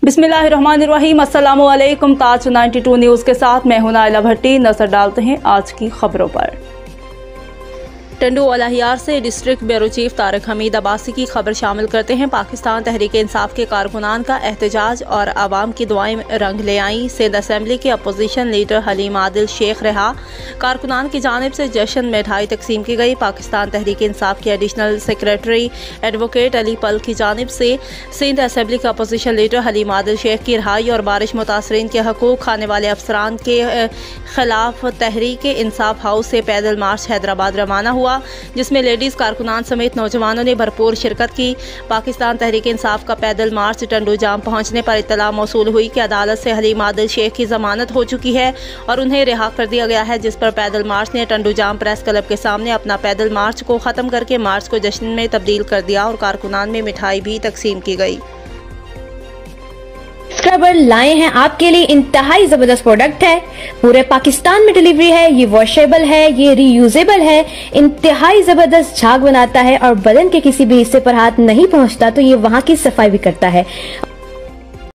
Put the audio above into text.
बिस्मिल्लाहिर्रहमानिर्रहीम। अस्सलामुअलैकुम। ताज 92 न्यूज़ के साथ मैं हूं नाइला भट्टी। नजर डालते हैं आज की खबरों पर। टंडू अलाहियार से district bureau chief Tariq Hamid Abbasi की खबर शामिल करते हैं। पाकिस्तान तहरीक इंसाफ के कारकुनान का एहतजाज और आवाम की दुआएं रंग ले आई। सिंध असम्बली के अपोजिशन लीडर हलीम आदिल शेख रहा। कारकुनान की जानिब से जश्न मिठाई तकसीम की गई। पाकिस्तान तहरीक इंसाफ के एडिशनल सेक्रेटरी एडवोकेट अली पल की जानिब से सिंध असम्बली के अपोजिशन लीडर हलीम आदिल शेख की रिहाई और बारिश मुतासरीन के हकूक खाने वाले अफसरान के खिलाफ तहरीक इंसाफ हाउस से पैदल मार्च हैदराबाद रवाना हुआ, जिसमें लेडीज कारकुनान समेत नौजवानों ने भरपूर शिरकत की। पाकिस्तान तहरीक इंसाफ का पैदल मार्च टंडू जाम पहुंचने पर इत्तला मौसूल हुई कि अदालत से हलीम आदिल शेख की जमानत हो चुकी है और उन्हें रिहा कर दिया गया है, जिस पर पैदल मार्च ने टंडू जाम प्रेस क्लब के सामने अपना पैदल मार्च को खत्म करके मार्च को जश्न में तब्दील कर दिया और कारकुनान में मिठाई भी तकसीम की गई। स्क्रबर लाए हैं आपके लिए, इंतहाई जबरदस्त प्रोडक्ट है, पूरे पाकिस्तान में डिलीवरी है, ये वॉशेबल है, ये रीयूजेबल है, इंतहाई जबरदस्त झाग बनाता है और बदन के किसी भी हिस्से पर हाथ नहीं पहुंचता तो ये वहां की सफाई भी करता है।